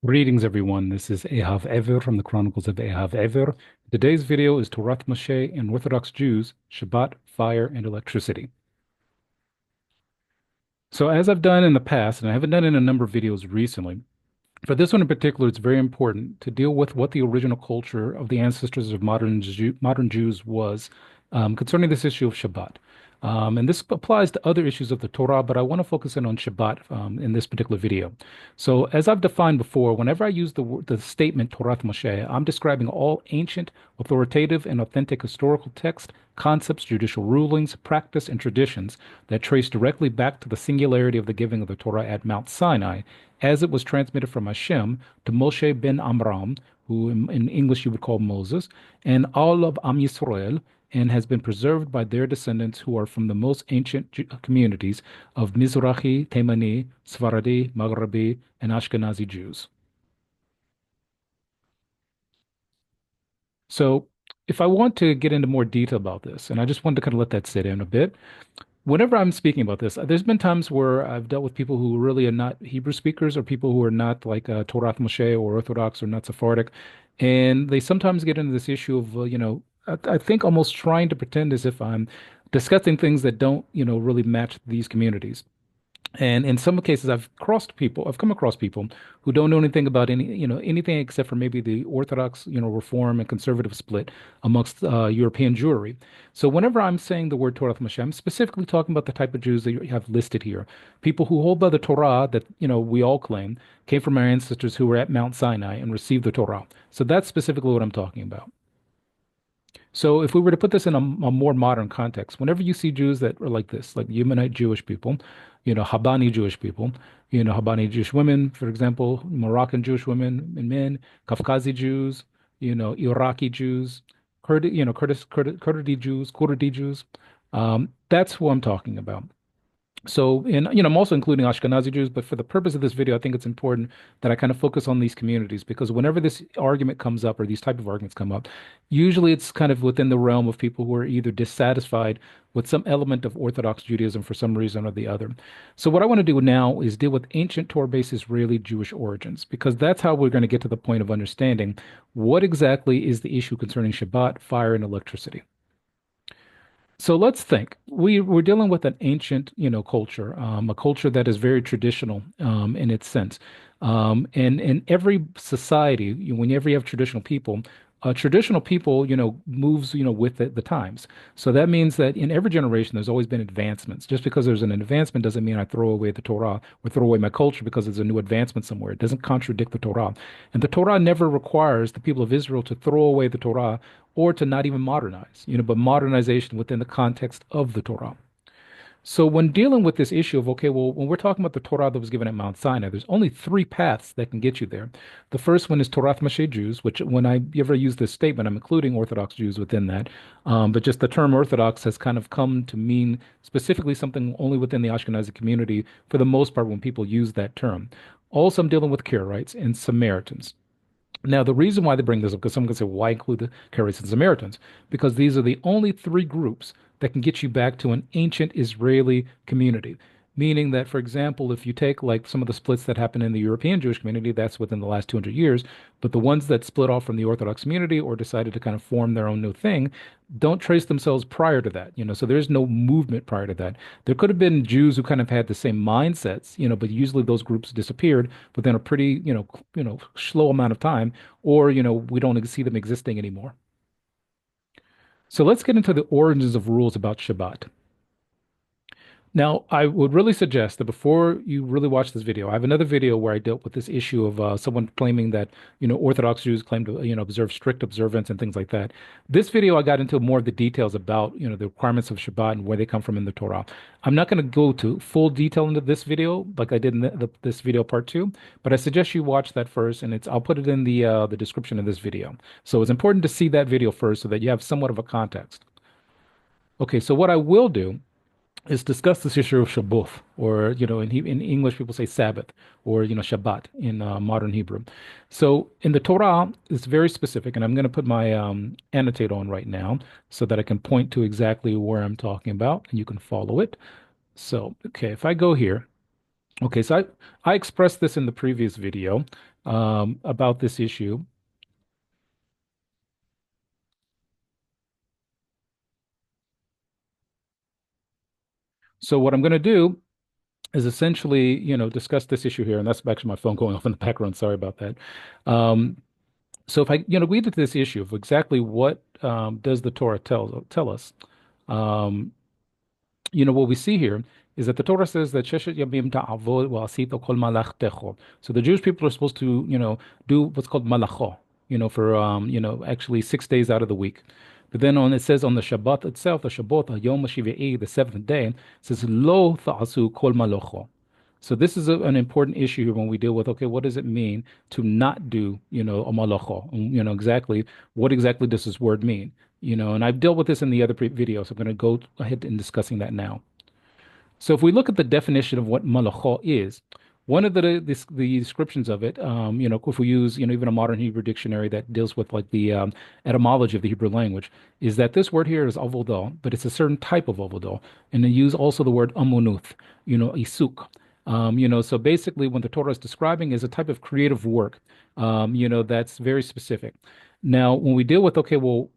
Greetings, everyone. This is Ehav Ever from the Chronicles of Ehav Ever. Today's video is Torath Mosheh and Orthodox Jews, Shabbat, Fire, and Electricity. So, as I've done in the past, and I haven't done it in a number of videos recently, for this one in particular, it's very important to deal with what the original culture of the ancestors of modern Jews was concerning this issue of Shabbat. And this applies to other issues of the Torah, but I want to focus in on Shabbat in this particular video. So, as I've defined before, whenever I use the statement Torath Mosheh, I'm describing all ancient, authoritative, and authentic historical texts, concepts, judicial rulings, practice, and traditions that trace directly back to the singularity of the giving of the Torah at Mount Sinai as it was transmitted from Hashem to Moshe ben Amram, who in English you would call Moses, and all of Am Yisrael, and has been preserved by their descendants who are from the most ancient communities of Mizrahi, Temani, Sfaradi, Maghrabi, and Ashkenazi Jews. So, if I want to get into more detail about this, and I just wanted to kind of let that sit in a bit, whenever I'm speaking about this, there's been times where I've dealt with people who really are not Hebrew speakers or people who are not like Torath Moshe or Orthodox or not Sephardic. And they sometimes get into this issue of, I think almost trying to pretend as if I'm discussing things that don't, really match these communities. And in some cases, I've come across people who don't know anything about anything except for maybe the Orthodox, Reform and conservative split amongst European Jewry. So whenever I'm saying the word Torah Moshe, I'm specifically talking about the type of Jews that you have listed here. People who hold by the Torah that, we all claim came from our ancestors who were at Mount Sinai and received the Torah. So that's specifically what I'm talking about. So if we were to put this in a more modern context, whenever you see Jews that are like this, like Yemenite Jewish people, Habani Jewish people, Habani Jewish women, for example, Moroccan Jewish women and men, Kafkazi Jews, Iraqi Jews, Kurdi Jews, that's who I'm talking about. So, and I'm also including Ashkenazi Jews, but for the purpose of this video, I think it's important that I kind of focus on these communities because whenever this argument comes up or these type of arguments come up, usually it's kind of within the realm of people who are either dissatisfied with some element of Orthodox Judaism for some reason or the other. So, what I want to do now is deal with ancient Torah-based Israeli Jewish origins because that's how we're going to get to the point of understanding what exactly is the issue concerning Shabbat, fire, and electricity. So let's think. We're dealing with an ancient, culture, a culture that is very traditional in its sense. And in every society, whenever you have traditional people, moves, with the times. So that means that in every generation, there's always been advancements. Just because there's an advancement doesn't mean I throw away the Torah or throw away my culture because there's a new advancement somewhere. It doesn't contradict the Torah. And the Torah never requires the people of Israel to throw away the Torah or to not even modernize, but modernization within the context of the Torah. So when dealing with this issue of, okay, well, when we're talking about the Torah that was given at Mount Sinai, there's only three paths that can get you there. The first one is Torath Mosheh Jews, which when I ever use this statement, I'm including Orthodox Jews within that. But just the term Orthodox has kind of come to mean specifically something only within the Ashkenazi community for the most part when people use that term. Also, I'm dealing with Karaites and Samaritans. Now, the reason why they bring this up, because someone can say, why include the Karaites and Samaritans? Because these are the only three groups that can get you back to an ancient Israeli community. Meaning that, for example, if you take like some of the splits that happen in the European Jewish community, that's within the last 200 years, but the ones that split off from the Orthodox community or decided to kind of form their own new thing don't trace themselves prior to that, so there's no movement prior to that. There could have been Jews who kind of had the same mindsets, but usually those groups disappeared within a pretty, slow amount of time, or, we don't see them existing anymore. So let's get into the origins of rules about Shabbat. Now, I would really suggest that before you really watch this video, I have another video where I dealt with this issue of someone claiming that, Orthodox Jews claim to, observe strict observance and things like that. This video, I got into more of the details about, the requirements of Shabbat and where they come from in the Torah. I'm not going to go to full detail into this video like I did in this video part two, but I suggest you watch that first, and I'll put it in the description of this video. So it's important to see that video first so that you have somewhat of a context. Okay, so what I will do is discuss this issue of Shabbat, or in English people say Sabbath, or Shabbat in modern Hebrew. So in the Torah, it's very specific, and I'm going to put my annotate on right now so that I can point to exactly where I'm talking about, and you can follow it. So okay, if I go here, Okay, so I expressed this in the previous video about this issue. So what I'm going to do is essentially, discuss this issue here, and that's actually my phone going off in the background. Sorry about that. Um, so if I, we get to this issue of exactly what does the Torah tell us, um, what we see here is that the Torah says that Sheshet Yamim ta'avod va'asita kol malachtecho. So the Jewish people are supposed to, do what's called malacho, for actually 6 days out of the week. But then on it says on the Shabbat itself, the Shabbat, Yom HaShivi'i, the seventh day, it says lo ta'asu kol malacho. So this is an important issue here when we deal with, okay, what does it mean to not do, a malacho? Exactly what exactly does this word mean? And I've dealt with this in the other videos. So I'm going to go ahead and discussing that now. So if we look at the definition of what malacha is, one of the descriptions of it, if we use, even a modern Hebrew dictionary that deals with like the etymology of the Hebrew language, is that this word here is avodah, but it's a certain type of avodah, and they use also the word amunuth, isuk. So basically, when the Torah is describing is a type of creative work, that's very specific. Now, when we deal with, okay, well,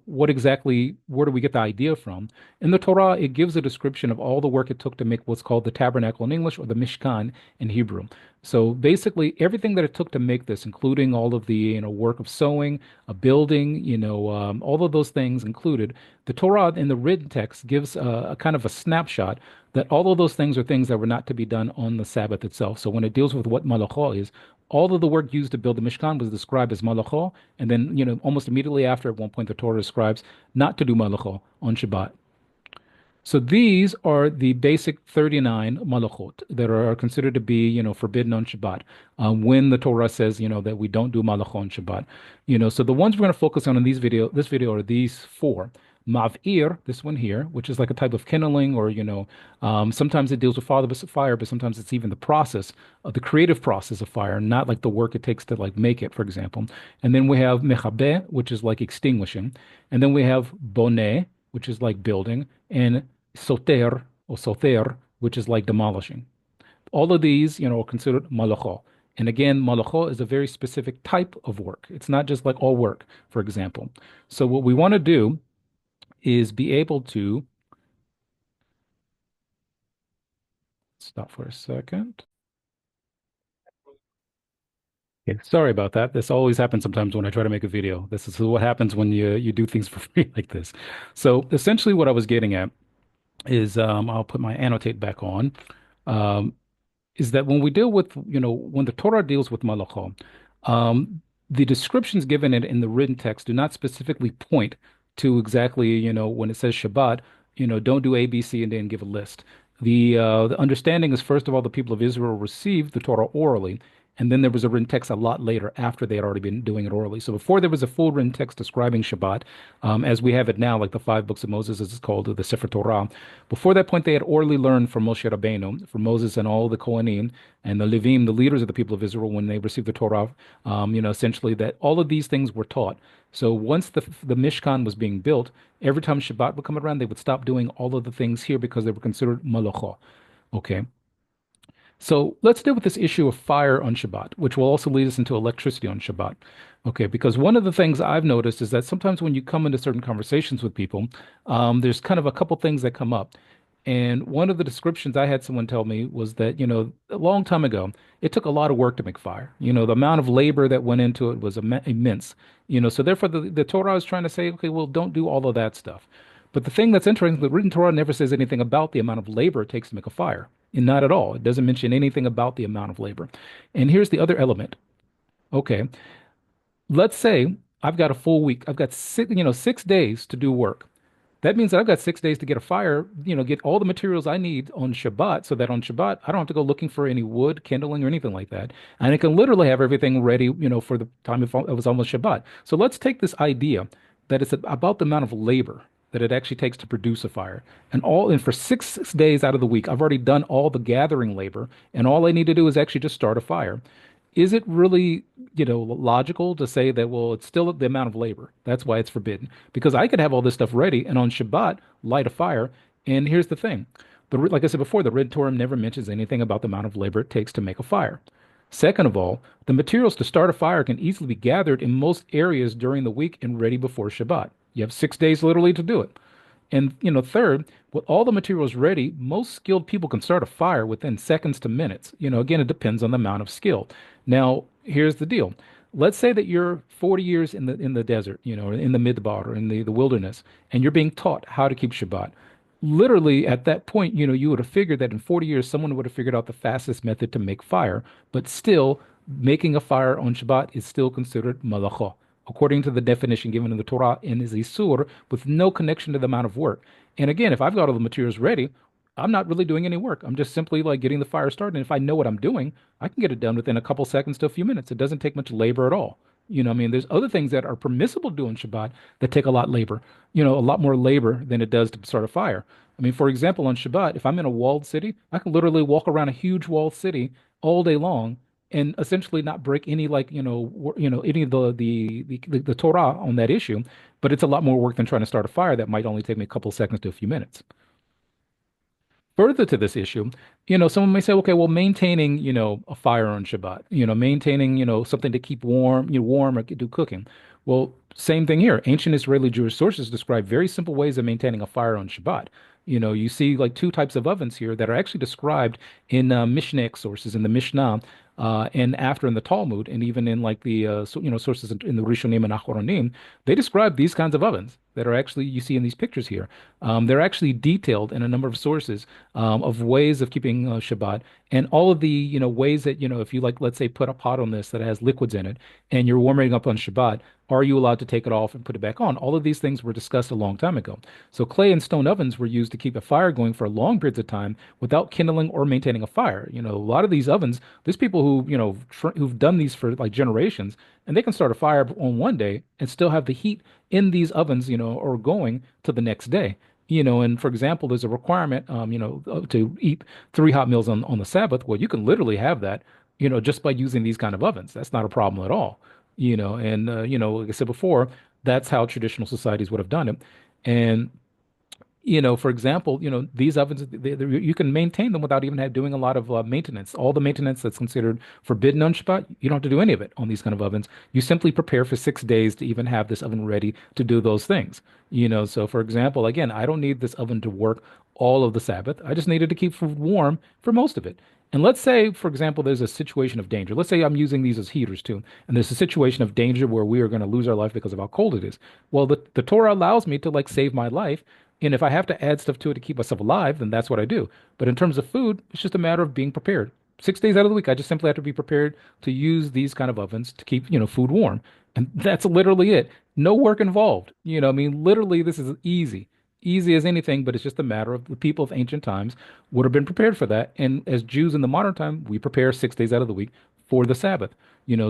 what exactly, where do we get the idea from? In the Torah, it gives a description of all the work it took to make what's called the tabernacle in English or the Mishkan in Hebrew. So basically, everything that it took to make this, including all of the work of sewing, a building, all of those things included, the Torah in the written text gives a kind of a snapshot that all of those things are things that were not to be done on the Sabbath itself. So when it deals with what malachah is, all of the work used to build the Mishkan was described as malachah, and then almost immediately after, at one point, the Torah describes not to do malachah on Shabbat. So these are the basic 39 malachot that are considered to be, forbidden on Shabbat. When the Torah says, that we don't do malachot on Shabbat. So the ones we're going to focus on in this video are these four. Mav'ir, this one here, which is like a type of kindling, or sometimes it deals with fire, but sometimes it's even the process of the creative process of fire, not like the work it takes to like make it, for example. And then we have mechabe, which is like extinguishing, and then we have boneh, which is like building, and soter or soter, which is like demolishing. All of these, are considered malacha. And again, malacha is a very specific type of work. It's not just like all work, for example. So what we want to do is be able to stop for a second. Okay, sorry about that. This always happens sometimes when I try to make a video. This is what happens when you do things for free like this. So essentially what I was getting at is I'll put my annotate back on. Um, is that when we deal with, when the Torah deals with malachah, the descriptions given in the written text do not specifically point to exactly, when it says Shabbat, don't do A, B, C, and then give a list. The understanding is, first of all, the people of Israel received the Torah orally, and then there was a written text a lot later after they had already been doing it orally. So before there was a full written text describing Shabbat, as we have it now, like the five books of Moses, as it's called, the Sefer Torah. Before that point, they had orally learned from Moshe Rabbeinu, from Moses and all the Kohanim and the Levim, the leaders of the people of Israel, when they received the Torah. Essentially that all of these things were taught. So once the Mishkan was being built, every time Shabbat would come around, they would stop doing all of the things here because they were considered malacha. Okay. So let's deal with this issue of fire on Shabbat, which will also lead us into electricity on Shabbat. Okay, because one of the things I've noticed is that sometimes when you come into certain conversations with people, there's kind of a couple things that come up. And one of the descriptions I had someone tell me was that, a long time ago, it took a lot of work to make fire. The amount of labor that went into it was immense. So therefore the Torah is trying to say, okay, well, don't do all of that stuff. But the thing that's interesting, the written Torah never says anything about the amount of labor it takes to make a fire. And not at all. It doesn't mention anything about the amount of labor. And here's the other element. Okay, let's say I've got a full week. I've got 6 days to do work. That means that I've got 6 days to get a fire, get all the materials I need on Shabbat, so that on Shabbat I don't have to go looking for any wood, kindling, or anything like that. And I can literally have everything ready, for the time it was almost Shabbat. So let's take this idea that it's about the amount of labor that it actually takes to produce a fire. And for 6 days out of the week, I've already done all the gathering labor, and all I need to do is actually just start a fire. Is it really, logical to say that, well, it's still the amount of labor? That's why it's forbidden. Because I could have all this stuff ready and on Shabbat light a fire. And here's the thing. like I said before, the Red Torah never mentions anything about the amount of labor it takes to make a fire. Second of all, the materials to start a fire can easily be gathered in most areas during the week and ready before Shabbat. You have 6 days literally to do it. And third, with all the materials ready, most skilled people can start a fire within seconds to minutes. Again, it depends on the amount of skill. Now, here's the deal. Let's say that you're 40 years in the desert, in the midbar or in the wilderness, and you're being taught how to keep Shabbat. Literally, at that point, you would have figured that in 40 years, someone would have figured out the fastest method to make fire, but still, making a fire on Shabbat is still considered malacha according to the definition given in the Torah, and is a sur with no connection to the amount of work. And again, if I've got all the materials ready, I'm not really doing any work. I'm just simply like getting the fire started. And if I know what I'm doing, I can get it done within a couple seconds to a few minutes. It doesn't take much labor at all. I mean, there's other things that are permissible to do on Shabbat that take a lot labor, a lot more labor than it does to start a fire. I mean, for example, on Shabbat, if I'm in a walled city, I can literally walk around a huge walled city all day long and essentially not break any like any of the Torah on that issue, but it's a lot more work than trying to start a fire that might only take me a couple seconds to a few minutes. Further to this issue, someone may say, okay, well, maintaining, a fire on Shabbat, maintaining, something to keep warm, warm or do cooking. Well, same thing here. Ancient Israeli Jewish sources describe very simple ways of maintaining a fire on Shabbat. You see like two types of ovens here that are actually described in Mishnaic sources in the Mishnah, and after in the Talmud, and even in like the sources in the Rishonim and Achronim, they describe these kinds of ovens that are actually you see in these pictures here. They're actually detailed in a number of sources of ways of keeping Shabbat, and all of the ways that if you like, let's say, put a pot on this that has liquids in it, and you're warming up on Shabbat. Are you allowed to take it off and put it back on? All of these things were discussed a long time ago. So clay and stone ovens were used to keep a fire going for long periods of time without kindling or maintaining a fire. A lot of these ovens, there's people who, who've done these for like generations, and they can start a fire on one day and still have the heat in these ovens, or going to the next day. And for example, there's a requirement, to eat 3 hot meals on the Sabbath. Well, you can literally have that, just by using these kind of ovens. That's not a problem at all. And like I said before, that's how traditional societies would have done it. And for example, these ovens, you can maintain them without even doing a lot of maintenance. All the maintenance that's considered forbidden on Shabbat, you don't have to do any of it on these kind of ovens. You simply prepare for 6 days to even have this oven ready to do those things. So for example, again, I don't need this oven to work all of the Sabbath. I just needed to keep food warm for most of it. And let's say, for example, there's a situation of danger. Let's say I'm using these as heaters too, and there's a situation of danger where we are going to lose our life because of how cold it is. Well, the Torah allows me to like save my life, and if I have to add stuff to it to keep myself alive, then that's what I do. But in terms of food, it's just a matter of being prepared. 6 days out of the week, I just simply have to be prepared to use these kind of ovens to keep, food warm. And that's literally it. No work involved. I mean, literally, this is easy, easy as anything, but it's just a matter of the people of ancient times would have been prepared for that. And as Jews in the modern time, we prepare 6 days out of the week for the Sabbath.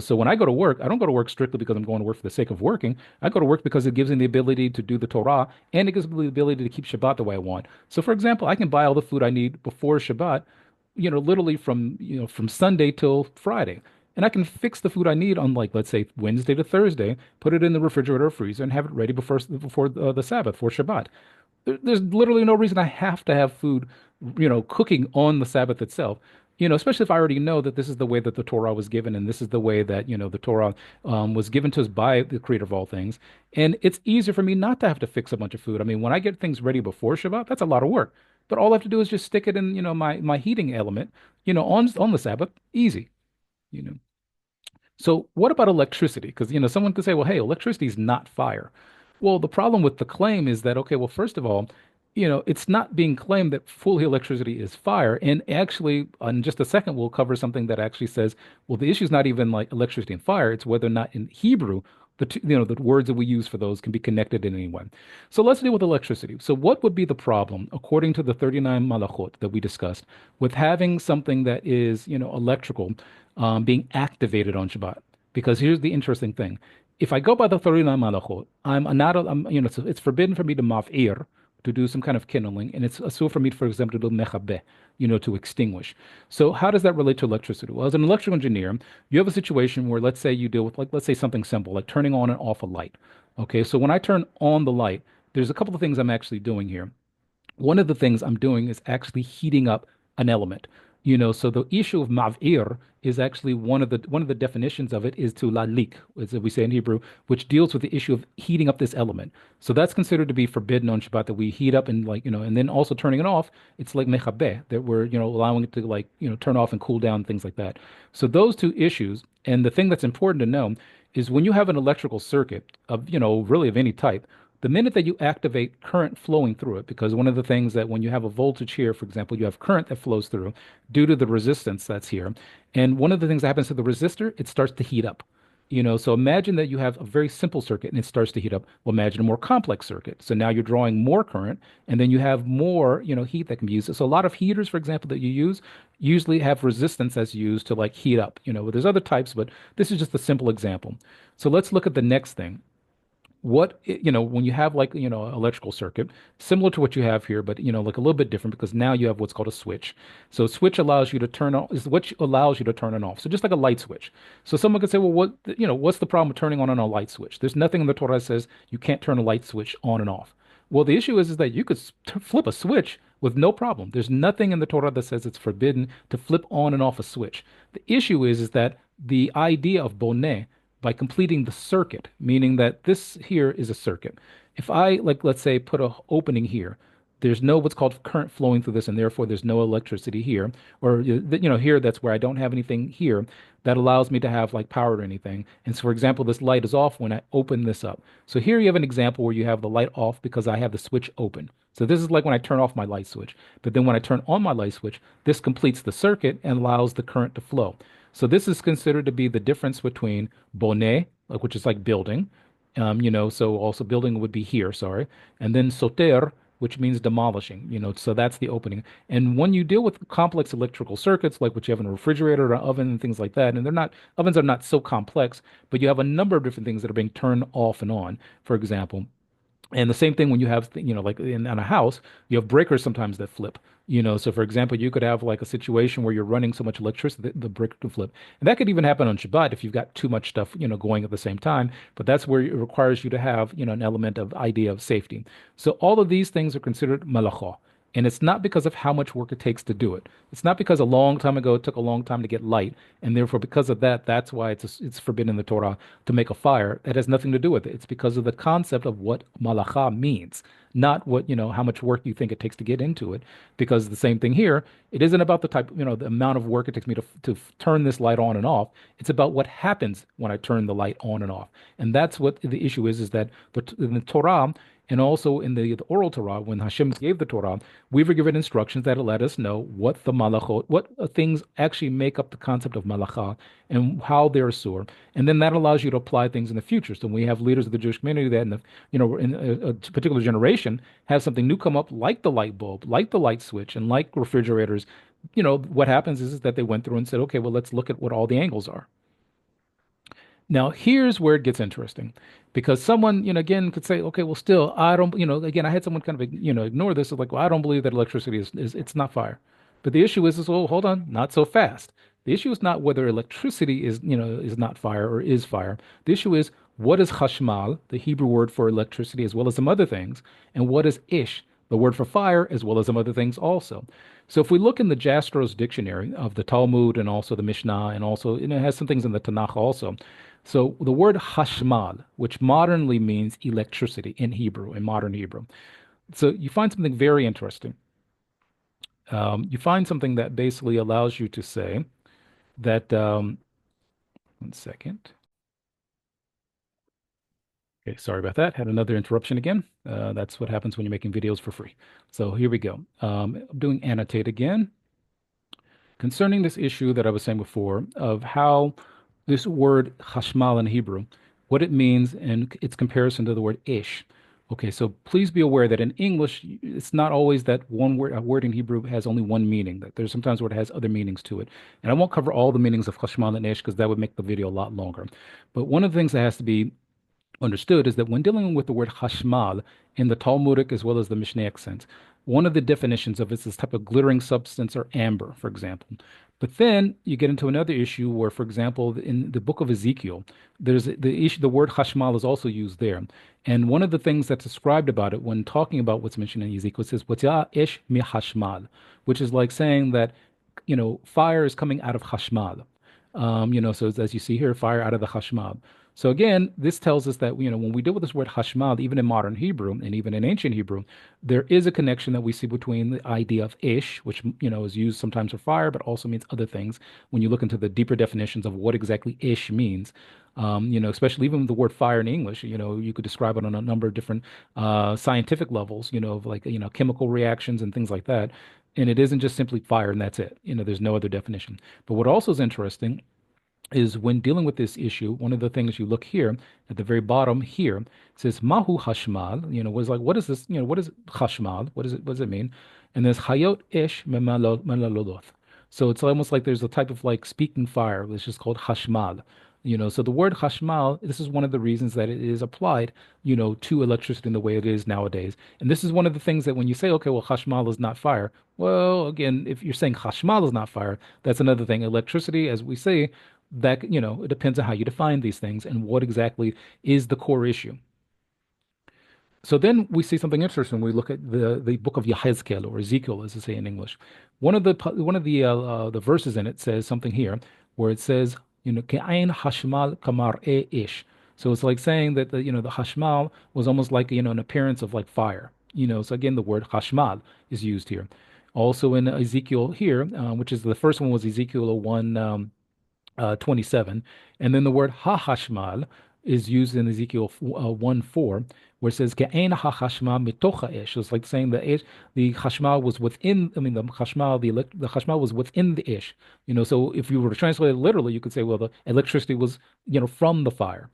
So when I go to work, I don't go to work strictly because I'm going to work for the sake of working. I go to work because it gives me the ability to do the Torah and it gives me the ability to keep Shabbat the way I want. So for example, I can buy all the food I need before Shabbat, literally from Sunday till Friday. And I can fix the food I need on like, let's say Wednesday to Thursday, put it in the refrigerator or freezer and have it ready before the Sabbath for Shabbat. There's literally no reason I have to have food, cooking on the Sabbath itself. Especially if I already know that this is the way that the Torah was given, and this is the way that, the Torah was given to us by the creator of all things. And it's easier for me not to have to fix a bunch of food. I mean, when I get things ready before Shabbat, that's a lot of work. But all I have to do is just stick it in, my heating element, on the Sabbath, easy, you know. So what about electricity? Because, someone could say, well, hey, electricity is not fire. Well, the problem with the claim is that, okay, well, first of all, it's not being claimed that fully electricity is fire. And actually, in just a second, we'll cover something that actually says, well, the issue is not even like electricity and fire. It's whether or not in Hebrew, the words that we use for those can be connected in any way. So let's deal with electricity. So what would be the problem, according to the 39 malachot that we discussed, with having something that is, electrical, being activated on Shabbat? Because here's the interesting thing. If I go by the 39 malachot, I'm not, I'm, it's forbidden for me to maf'ir, to do some kind of kindling, and it's asur for me, for example, to do mechabeh, to extinguish. So how does that relate to electricity? Well, as an electrical engineer, you have a situation where, let's say you deal with, like, let's say something simple, like turning on and off a light. Okay, so when I turn on the light, there's a couple of things I'm actually doing here. one of the things I'm doing is actually heating up an element. So the issue of mav'ir is actually one of the definitions of it is to lalik, as we say in Hebrew, which deals with the issue of heating up this element. So that's considered to be forbidden on Shabbat that we heat up and and then also turning it off. It's like mechabeh that we're allowing it to turn off and cool down things like that. So those two issues, and the thing that's important to know is when you have an electrical circuit of really of any type, the minute that you activate current flowing through it, because one of the things that when you have a voltage here, for example, you have current that flows through due to the resistance that's here. And one of the things that happens to the resistor, it starts to heat up. So imagine that you have a very simple circuit and it starts to heat up. Well, imagine a more complex circuit. So now you're drawing more current and then you have more, heat that can be used. So a lot of heaters, for example, that you use usually have resistance that's used to like heat up. There's other types, but this is just a simple example. So let's look at the next thing when you have like electrical circuit similar to what you have here, but like a little bit different because now you have what's called a switch. So a switch allows you to turn on is what allows you to turn it off, so just like a light switch. So someone could say, well, what's the problem with turning on a light switch? There's nothing in the Torah that says you can't turn a light switch on and off. Well, the issue is that you could flip a switch with no problem. There's nothing in the Torah that says it's forbidden to flip on and off a switch. The issue is that the idea of boneh, by completing the circuit, meaning that this here is a circuit. If I, like, let's say, put a opening here, there's no what's called current flowing through this, and therefore there's no electricity here. Or, here, that's where I don't have anything here that allows me to have like power or anything. And so, for example, this light is off when I open this up. So here you have an example where you have the light off because I have the switch open. So this is like when I turn off my light switch. But then when I turn on my light switch, this completes the circuit and allows the current to flow. So this is considered to be the difference between boneh, like which is like building, so also building would be here, sorry, and then soter, which means demolishing, so that's the opening. And when you deal with complex electrical circuits, like what you have in a refrigerator or an oven and things like that, and ovens are not so complex, but you have a number of different things that are being turned off and on, for example. And the same thing when you have, like in a house, you have breakers sometimes that flip. So for example, you could have like a situation where you're running so much electricity that the breaker can flip. And that could even happen on Shabbat if you've got too much stuff, going at the same time. But that's where it requires you to have, an element of idea of safety. So all of these things are considered malachah. And it's not because of how much work it takes to do it. It's not because a long time ago it took a long time to get light, and therefore because of that, that's why it's forbidden in the Torah to make a fire. That has nothing to do with it. It's because of the concept of what malacha means, not what how much work you think it takes to get into it. Because the same thing here, it isn't about the type, the amount of work it takes me to turn this light on and off. It's about what happens when I turn the light on and off, and that's what the issue is. Is that in the Torah. And also in the oral Torah, when Hashem gave the Torah, we were given instructions that let us know what the malachot, what things actually make up the concept of malacha and how they're asur. And then that allows you to apply things in the future. So when we have leaders of the Jewish community that in a particular generation have something new come up, like the light bulb, like the light switch, and like refrigerators, what happens is that they went through and said, okay, well, let's look at what all the angles are. Now, here's where it gets interesting because someone, again, could say, okay, well, still, I don't, again, I had someone kind of, ignore this. It's like, well, I don't believe that electricity it's not fire. But the issue is, well, hold on, not so fast. The issue is not whether electricity is not fire or is fire. The issue is, what is chashmal, the Hebrew word for electricity, as well as some other things, and what is ish, the word for fire, as well as some other things also. So if we look in the Jastro's dictionary of the Talmud and also the Mishnah, and also it has some things in the Tanakh also. So the word hashmal, which modernly means electricity in Hebrew, in modern Hebrew. So you find something very interesting. You find something that basically allows you to say that, one second. Okay, sorry about that. Had another interruption again. That's what happens when you're making videos for free. So here we go. I'm doing annotate again. Concerning this issue that I was saying before of how this word chashmal in Hebrew, what it means and its comparison to the word ish. Okay, so please be aware that in English, it's not always that one word, a word in Hebrew has only one meaning, that there's sometimes where it has other meanings to it. And I won't cover all the meanings of chashmal and ish because that would make the video a lot longer. But one of the things that has to be understood is that when dealing with the word hashmal in the Talmudic as well as the Mishnaic sense, one of the definitions of it is this type of glittering substance or amber, for example. But then you get into another issue where, for example, in the book of Ezekiel, there's the issue, the word hashmal is also used there. And one of the things that's described about it when talking about what's mentioned in Ezekiel, it says, "Watya ish mi hashmal," which is like saying that, fire is coming out of hashmal. So as you see here, fire out of the hashmal. So again, this tells us that, when we deal with this word hashmal, even in modern Hebrew and even in ancient Hebrew, there is a connection that we see between the idea of ish, which is used sometimes for fire, but also means other things. When you look into the deeper definitions of what exactly ish means, especially even the word fire in English, you could describe it on a number of different scientific levels, of like chemical reactions and things like that. And it isn't just simply fire and that's it. There's no other definition. But what also is interesting is when dealing with this issue, one of the things you look here at the very bottom here, it says Mahu Hashmal, was like, what is this? What is Hashmal? What does it mean? And there's Hayot Ish Melaloloth. So it's almost like there's a type of like speaking fire, which is called Hashmal. So the word Hashmal, this is one of the reasons that it is applied, to electricity in the way it is nowadays. And this is one of the things that when you say, okay, well, Hashmal is not fire. Well, again, if you're saying Hashmal is not fire, that's another thing. Electricity, as we say, that it depends on how you define these things and what exactly is the core issue. So then we see something interesting. We look at the book of Yehezkel or Ezekiel, as they say in English. One of the verses in it says something here, where it says, Ke'ain hashmal kamar ish. So it's like saying that the hashmal was almost like an appearance of like fire. So again, the word hashmal is used here. Also in Ezekiel here, which is the first one was Ezekiel 1. 27. And then the word ha-hashmal is used in Ezekiel 1:4, where it says, Ke'en ha-hashmal mitocha ish. So it's like saying the hashmal was within, the hashmal was within the ish. So if you were to translate it literally, you could say, well, the electricity was, from the fire,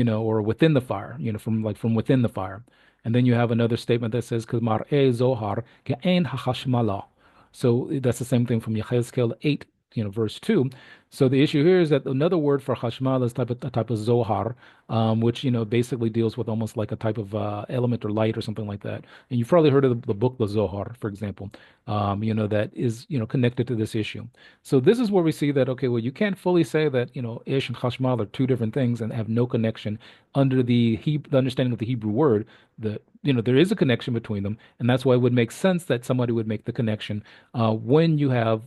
or within the fire, from within the fire. And then you have another statement that says, K'mar e zohar ke'en ha-hashmala. So that's the same thing from Yechezkel 8, verse 2. So the issue here is that another word for Hashmal is a type of Zohar, which basically deals with almost like a type of element or light or something like that. And you've probably heard of the book the Zohar, for example, that is connected to this issue. So this is where we see that okay, well you can't fully say that Ish and Hashmal are two different things and have no connection under the understanding of the Hebrew word. That there is a connection between them, and that's why it would make sense that somebody would make the connection when you have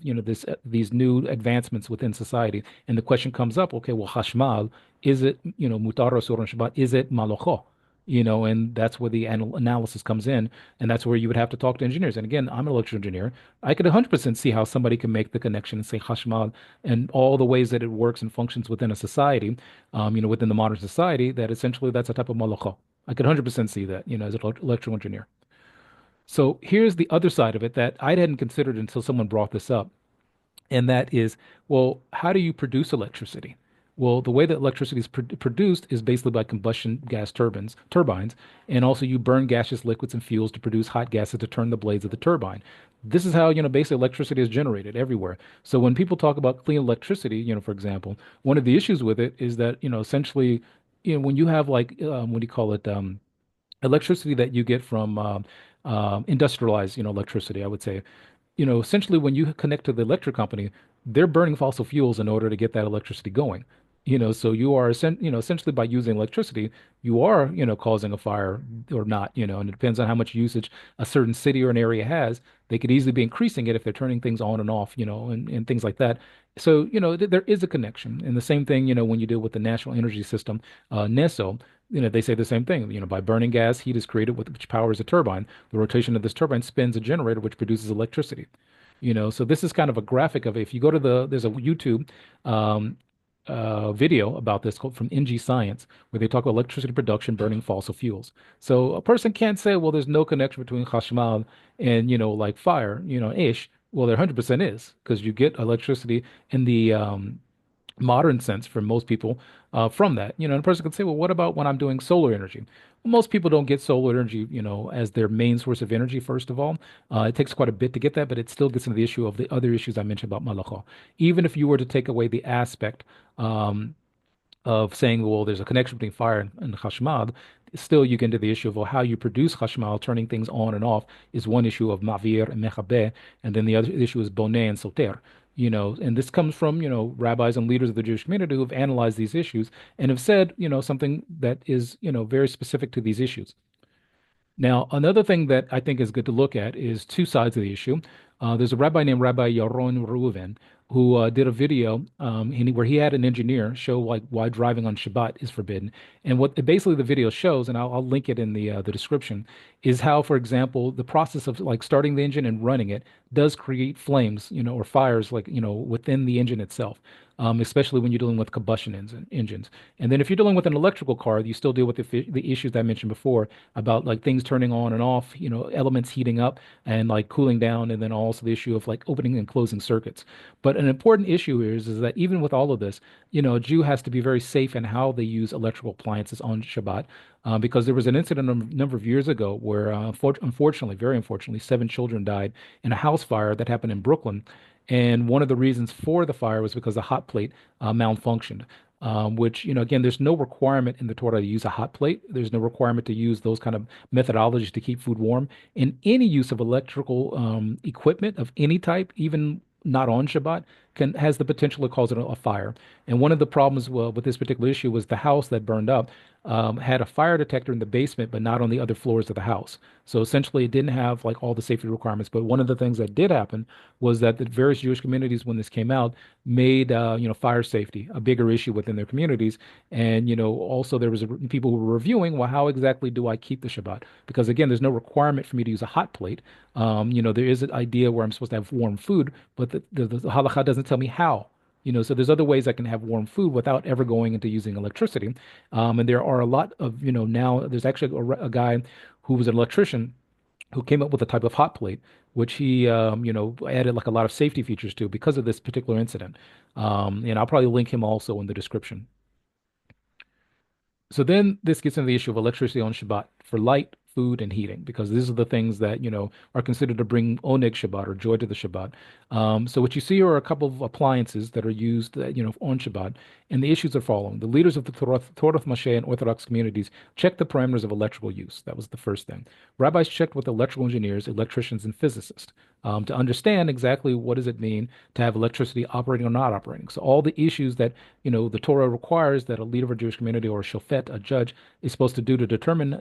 these new advancements within society, and the question comes up, okay, well, hashmal, is it mutar or surah and Shabbat? Is it malocho? And that's where the analysis comes in, and that's where you would have to talk to engineers. And again, I'm an electrical engineer. I could 100% see how somebody can make the connection and say hashmal and all the ways that it works and functions within a society, within the modern society, that essentially that's a type of malocho. I could 100% see that, as an electrical engineer. So here's the other side of it that I hadn't considered until someone brought this up. And that is, well, how do you produce electricity? Well, the way that electricity is produced is basically by combustion gas turbines, and also you burn gaseous liquids and fuels to produce hot gases to turn the blades of the turbine. This is how, basically electricity is generated everywhere. So when people talk about clean electricity, for example, one of the issues with it is that, essentially, when you have like, what do you call it? Electricity that you get from industrialized, electricity, I would say essentially when you connect to the electric company, they're burning fossil fuels in order to get that electricity going. So you are, essentially by using electricity, you are, causing a fire or not, and it depends on how much usage a certain city or an area has. They could easily be increasing it if they're turning things on and off, and things like that. So, there is a connection. And the same thing, when you deal with the National Energy System, NESO, they say the same thing. By burning gas, heat is created, which powers a turbine. The rotation of this turbine spins a generator, which produces electricity. So this is kind of a graphic of it. If you go to there's a YouTube um, video about this called from NG Science, where they talk about electricity production burning fossil fuels. So a person can't say, well, there's no connection between Hashmal and, like fire, ish. Well, there 100% is, because you get electricity in the modern sense for most people from that. And a person could say, well, what about when I'm doing solar energy? Well, most people don't get solar energy, as their main source of energy, first of all. It takes quite a bit to get that, but it still gets into the issue of the other issues I mentioned about malacha. Even if you were to take away the aspect of saying, well, there's a connection between fire and chashmad, still you get into the issue of well, how you produce chashmal, turning things on and off, is one issue of mavir and mechabeh, and then the other issue is boneh and soter. And this comes from, rabbis and leaders of the Jewish community who have analyzed these issues and have said, something that is, very specific to these issues. Now, another thing that I think is good to look at is two sides of the issue. There's a rabbi named Rabbi Yaron Reuven who did a video where he had an engineer show like why driving on Shabbat is forbidden. And what basically the video shows, and I'll link it in the description, is how, for example, the process of like starting the engine and running it does create flames, or fires like, within the engine itself. Especially when you're dealing with engines. And then if you're dealing with an electrical car, you still deal with the issues I mentioned before about like things turning on and off, elements heating up and like cooling down, and then also the issue of like opening and closing circuits. But an important issue here is that even with all of this, a Jew has to be very safe in how they use electrical appliances on Shabbat. Because there was an incident a number of years ago where, unfortunately, very unfortunately, 7 children died in a house fire that happened in Brooklyn. And one of the reasons for the fire was because the hot plate malfunctioned. Which, again, there's no requirement in the Torah to use a hot plate. There's no requirement to use those kind of methodologies to keep food warm. And any use of electrical equipment of any type, even not on Shabbat, has the potential to cause a fire. And one of the problems, well, with this particular issue was the house that burned up had a fire detector in the basement, but not on the other floors of the house. So essentially, it didn't have like all the safety requirements. But one of the things that did happen was that the various Jewish communities, when this came out, made fire safety a bigger issue within their communities. And also there was people who were reviewing, well, how exactly do I keep the Shabbat? Because again, there's no requirement for me to use a hot plate. There is an idea where I'm supposed to have warm food, but the halakha doesn't tell me how. So there's other ways I can have warm food without ever going into using electricity. And there are a lot of, now there's actually a guy who was an electrician who came up with a type of hot plate, which he, added like a lot of safety features to because of this particular incident. And I'll probably link him also in the description. So then this gets into the issue of electricity on Shabbat for light, food, and heating, because these are the things that, are considered to bring oneg Shabbat or joy to the Shabbat. So what you see are a couple of appliances that are used, on Shabbat, and the issues are following. The leaders of the Torath Mosheh and Orthodox communities checked the parameters of electrical use. That was the first thing. Rabbis checked with electrical engineers, electricians, and physicists to understand exactly what does it mean to have electricity operating or not operating. So all the issues that, the Torah requires that a leader of a Jewish community or a shofet, a judge, is supposed to do to determine,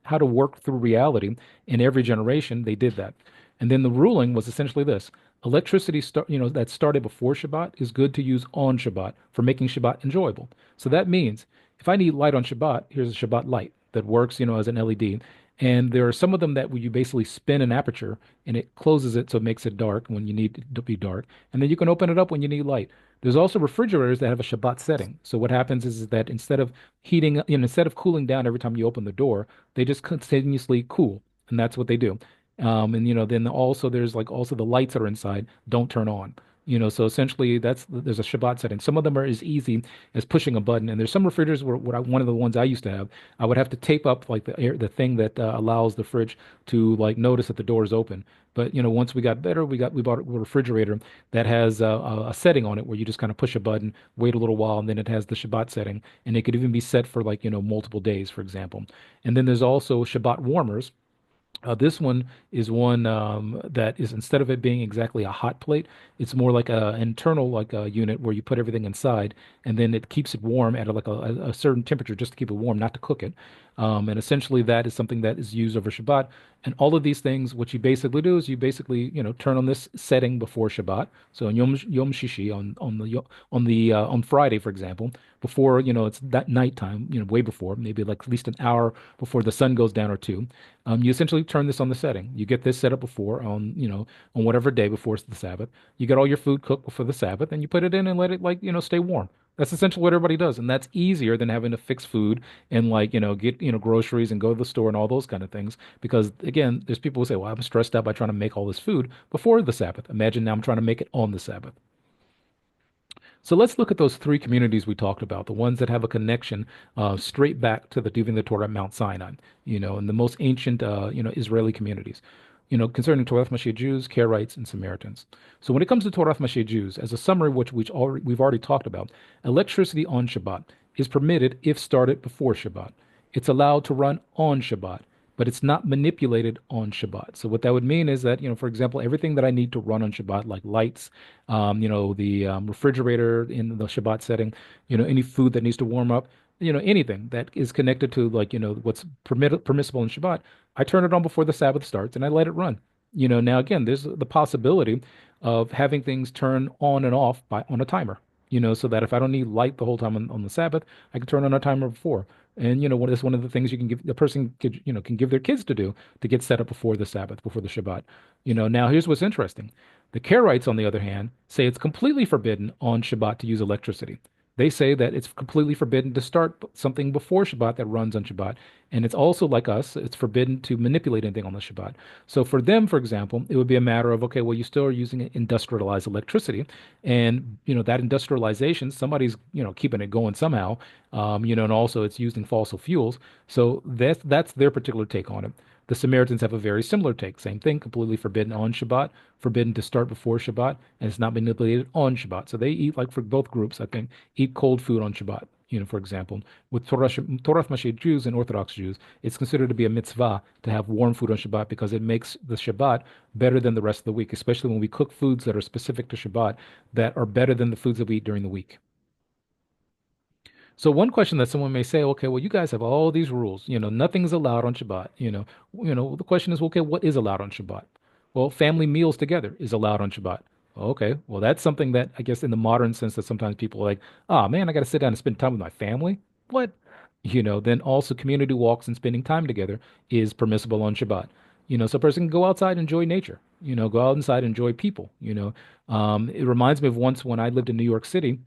how to work through reality in every generation, they did that. And then the ruling was essentially this. Electricity that started before Shabbat is good to use on Shabbat for making Shabbat enjoyable. So that means if I need light on Shabbat, here's a Shabbat light that works, as an LED. And there are some of them that where you basically spin an aperture and it closes it so it makes it dark when you need it to be dark. And then you can open it up when you need light. There's also refrigerators that have a Shabbat setting. So what happens is that instead of instead of cooling down every time you open the door, they just continuously cool. And that's what they do. And then also there's like also the lights that are inside don't turn on. So essentially there's a Shabbat setting. Some of them are as easy as pushing a button, and there's some refrigerators where one of the ones I used to have, I would have to tape up like the thing that allows the fridge to like notice that the door is open. But once we got better, we bought a refrigerator that has a setting on it where you just kind of push a button, wait a little while, and then it has the Shabbat setting, and it could even be set for like multiple days, for example. And then there's also Shabbat warmers. This one is one that is, instead of it being exactly a hot plate, it's more like a internal like a unit where you put everything inside, and then it keeps it warm at a certain temperature just to keep it warm, not to cook it. And essentially, that is something that is used over Shabbat. And all of these things, what you basically do is you basically turn on this setting before Shabbat. So on Yom Shishi on Friday, for example, before it's that nighttime, way before, maybe like at least an hour before the sun goes down or two. You essentially turn this on the setting. You get this set up before on whatever day before the Sabbath. You get all your food cooked before the Sabbath, and you put it in and let it like stay warm. That's essentially what everybody does, and that's easier than having to fix food and like get groceries and go to the store and all those kind of things. Because again, there's people who say, "Well, I'm stressed out by trying to make all this food before the Sabbath. Imagine now I'm trying to make it on the Sabbath." So let's look at those three communities we talked about, the ones that have a connection straight back to the giving the Torah at Mount Sinai, and the most ancient, Israeli communities, concerning Torath Mosheh Jews, Karaites, and Samaritans. So when it comes to Torath Mosheh Jews, as a summary, which we've already talked about, electricity on Shabbat is permitted if started before Shabbat. It's allowed to run on Shabbat. but it's not manipulated on Shabbat. So what that would mean is that, for example, everything that I need to run on Shabbat, like lights, the refrigerator in the Shabbat setting, any food that needs to warm up, anything that is connected to like, what's permissible in Shabbat, I turn it on before the Sabbath starts and I let it run. Now again, there's the possibility of having things turn on and off on a timer, so that if I don't need light the whole time on the Sabbath, I can turn on a timer before. And that's one of the things you can give the person could, can give their kids to do to get set up before the Sabbath, before the Shabbat. Now here's what's interesting. The Karaites, on the other hand, say it's completely forbidden on Shabbat to use electricity. They say that it's completely forbidden to start something before Shabbat that runs on Shabbat. And it's also like us, it's forbidden to manipulate anything on the Shabbat. So for them, for example, it would be a matter of, okay, well, you still are using industrialized electricity. And, that industrialization, somebody's, keeping it going somehow. And also it's using fossil fuels. So that's their particular take on it. The Samaritans have a very similar take. Same thing, completely forbidden on Shabbat, forbidden to start before Shabbat, and it's not manipulated on Shabbat. So they eat, like for both groups, I think, eat cold food on Shabbat. For example, with Torath Mosheh Jews and Orthodox Jews, it's considered to be a mitzvah to have warm food on Shabbat because it makes the Shabbat better than the rest of the week, especially when we cook foods that are specific to Shabbat that are better than the foods that we eat during the week. So one question that someone may say, okay, well, you guys have all these rules, nothing's allowed on Shabbat. The question is, okay, what is allowed on Shabbat? Well, family meals together is allowed on Shabbat. Okay, well, that's something that I guess in the modern sense that sometimes people are like, oh man, I got to sit down and spend time with my family. What? Then also community walks and spending time together is permissible on Shabbat. So a person can go outside and enjoy nature, go outside and enjoy people, it reminds me of once when I lived in New York City.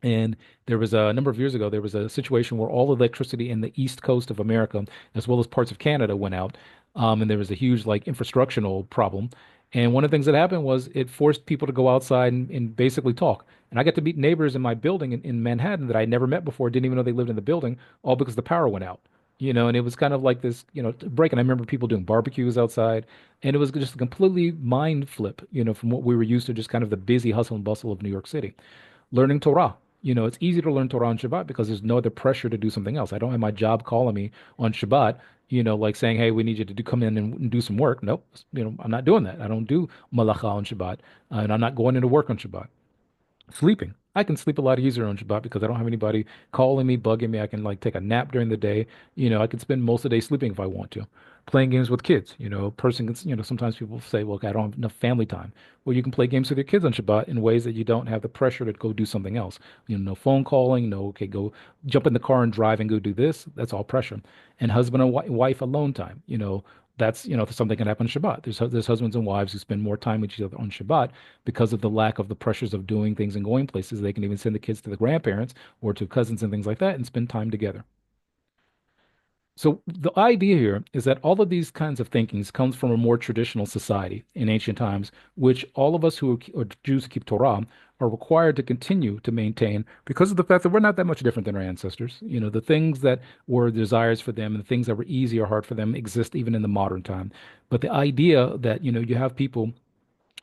And there was a number of years ago, there was a situation where all electricity in the east coast of America, as well as parts of Canada, went out. And there was a huge like infrastructural problem. And one of the things that happened was it forced people to go outside and basically talk. And I got to meet neighbors in my building in Manhattan that I never met before, didn't even know they lived in the building, all because the power went out. And it was kind of like this, break. And I remember people doing barbecues outside, and it was just a completely mind flip, from what we were used to, just kind of the busy hustle and bustle of New York City. Learning Torah. It's easy to learn Torah on Shabbat because there's no other pressure to do something else. I don't have my job calling me on Shabbat, like saying, hey, we need you to come in and do some work. Nope. I'm not doing that. I don't do malacha on Shabbat, and I'm not going into work on Shabbat. Sleeping. I can sleep a lot easier on Shabbat because I don't have anybody calling me, bugging me. I can like take a nap during the day. I can spend most of the day sleeping if I want to. Playing games with kids. A person can, sometimes people say, well, okay, I don't have enough family time. Well, you can play games with your kids on Shabbat in ways that you don't have the pressure to go do something else. No phone calling, no, okay, go jump in the car and drive and go do this. That's all pressure. And husband and wife alone time. That's, something can happen on Shabbat. There's husbands and wives who spend more time with each other on Shabbat because of the lack of the pressures of doing things and going places. They can even send the kids to the grandparents or to cousins and things like that and spend time together. So the idea here is that all of these kinds of thinkings comes from a more traditional society in ancient times, which all of us who are Jews who keep Torah are required to continue to maintain because of the fact that we're not that much different than our ancestors. The things that were desires for them and the things that were easy or hard for them exist even in the modern time. But the idea that, you have people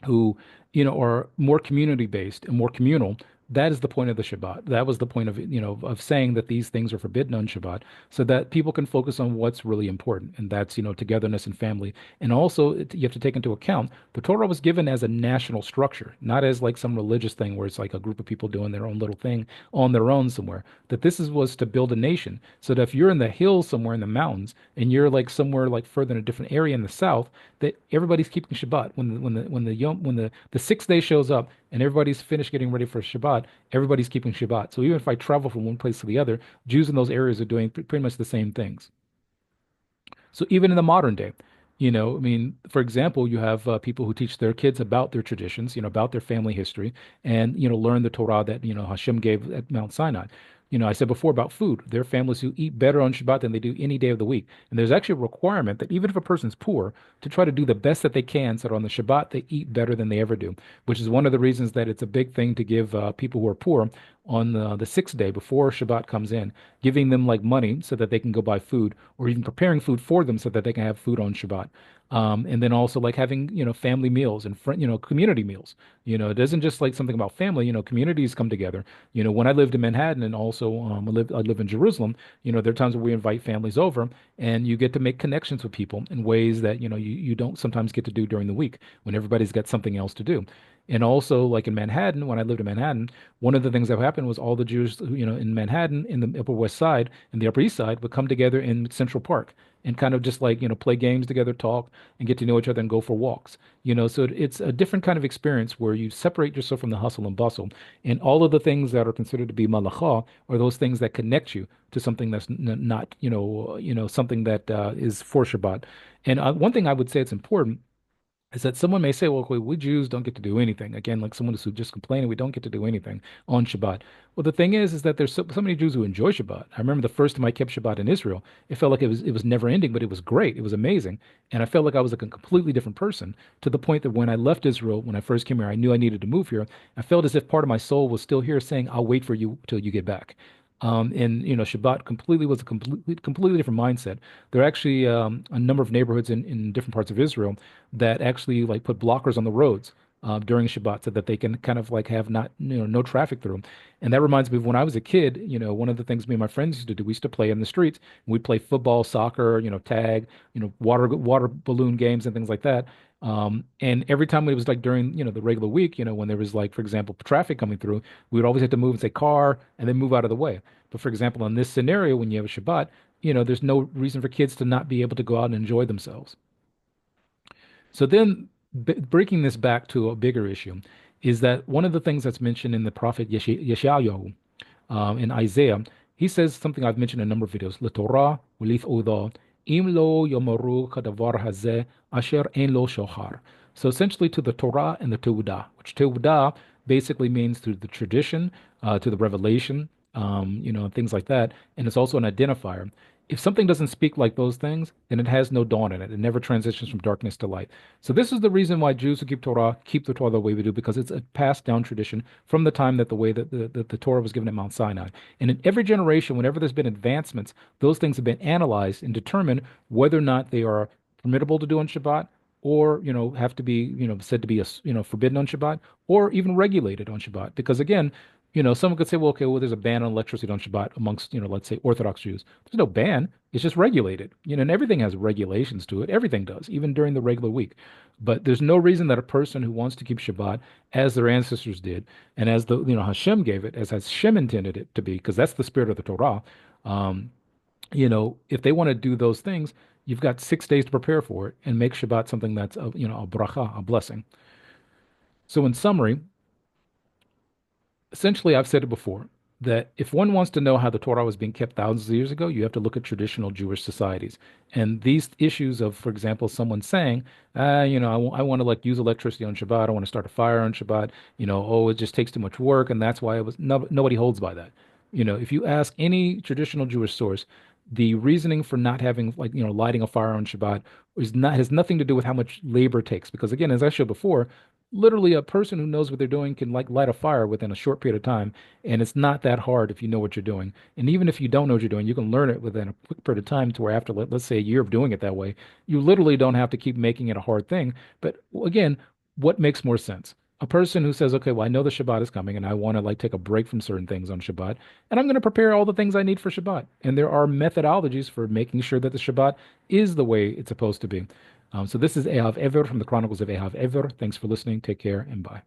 who, are more community based and more communal. That is the point of the Shabbat. That was the point of, of saying that these things are forbidden on Shabbat so that people can focus on what's really important. And that's, togetherness and family. And also you have to take into account the Torah was given as a national structure, not as like some religious thing where it's like a group of people doing their own little thing on their own somewhere. That was to build a nation so that if you're in the hills somewhere in the mountains and you're like somewhere like further in a different area in the south, that everybody's keeping Shabbat. When the sixth day shows up and everybody's finished getting ready for Shabbat, everybody's keeping Shabbat. So even if I travel from one place to the other, Jews in those areas are doing pretty much the same things. So even in the modern day, I mean, for example, you have people who teach their kids about their traditions, about their family history, and learn the Torah that Hashem gave at Mount Sinai. I said before about food. There are families who eat better on Shabbat than they do any day of the week, and there's actually a requirement that even if a person's poor, to try to do the best that they can, so that on the Shabbat they eat better than they ever do, which is one of the reasons that it's a big thing to give people who are poor on the sixth day before Shabbat comes in, giving them like money so that they can go buy food, or even preparing food for them so that they can have food on Shabbat. And then also like having, family meals and community meals. It isn't just like something about family, communities come together. When I lived in Manhattan and also I live in Jerusalem, there are times where we invite families over and you get to make connections with people in ways that, you don't sometimes get to do during the week when everybody's got something else to do. And also, like in Manhattan, when I lived in Manhattan, one of the things that happened was all the Jews, in Manhattan, in the Upper West Side and the Upper East Side, would come together in Central Park and kind of just like, play games together, talk, and get to know each other and go for walks. So it's a different kind of experience where you separate yourself from the hustle and bustle. And all of the things that are considered to be malacha are those things that connect you to something that's not, something that is for Shabbat. And one thing I would say it's important is that someone may say, well, okay, we Jews don't get to do anything. Again, like someone who's just complaining, we don't get to do anything on Shabbat. Well, the thing is that there's so many Jews who enjoy Shabbat. I remember the first time I kept Shabbat in Israel, it felt like it was never ending, but it was great. It was amazing. And I felt like I was like a completely different person to the point that when I left Israel, when I first came here, I knew I needed to move here. I felt as if part of my soul was still here saying, I'll wait for you till you get back. And Shabbat completely was a completely different mindset. There are actually a number of neighborhoods in different parts of Israel that actually like put blockers on the roads during Shabbat so that they can kind of like have not no traffic through them. And that reminds me of when I was a kid. One of the things me and my friends used to do, we used to play in the streets. We'd play football, soccer, tag, water balloon games and things like that. And every time it was like during, the regular week, when there was like, for example, traffic coming through, we would always have to move and say car and then move out of the way. But for example, in this scenario, when you have a Shabbat, there's no reason for kids to not be able to go out and enjoy themselves. So then, breaking this back to a bigger issue, is that one of the things that's mentioned in the prophet Yeshayahu, in Isaiah, he says something I've mentioned in a number of videos. LeTorah ulith odah, im lo yomaru kadavar hazeh, asher ein lo shohar. So essentially to the Torah and the Teudah, which Teudah basically means through the tradition, to the revelation, things like that. And it's also an identifier. If something doesn't speak like those things, then it has no dawn in it. It never transitions from darkness to light. So this is the reason why Jews who keep Torah keep the Torah the way we do, because it's a passed down tradition from the time that the way that the Torah was given at Mount Sinai. And in every generation, whenever there's been advancements, those things have been analyzed and determined whether or not they are permissible to do on Shabbat, or have to be said to be forbidden on Shabbat, or even regulated on Shabbat. Because again, someone could say, well, okay, well, there's a ban on electricity on Shabbat amongst, let's say Orthodox Jews. There's no ban. It's just regulated. And everything has regulations to it. Everything does, even during the regular week. But there's no reason that a person who wants to keep Shabbat as their ancestors did, and as the, Hashem gave it, as Hashem intended it to be, because that's the spirit of the Torah. Um, if they want to do those things, you've got 6 days to prepare for it and make Shabbat something that's a bracha, a blessing. So in summary, essentially, I've said it before that if one wants to know how the Torah was being kept thousands of years ago, you have to look at traditional Jewish societies. And these issues of, for example, someone saying, I want to like use electricity on Shabbat, I want to start a fire on Shabbat, oh, it just takes too much work, and that's why it was nobody holds by that. If you ask any traditional Jewish source, the reasoning for not having like, lighting a fire on Shabbat has nothing to do with how much labor it takes. Because again, as I showed before, literally a person who knows what they're doing can like light a fire within a short period of time, and it's not that hard if you know what you're doing. And even if you don't know what you're doing, you can learn it within a quick period of time, to where after let's say a year of doing it that way, you literally don't have to keep making it a hard thing. But again, what makes more sense? A person who says, okay, well, I know the Shabbat is coming and I want to like take a break from certain things on Shabbat, and I'm going to prepare all the things I need for Shabbat. And there are methodologies for making sure that the Shabbat is the way it's supposed to be. So this is Ehav Ever from the Chronicles of Ehav Ever. Thanks for listening. Take care and bye.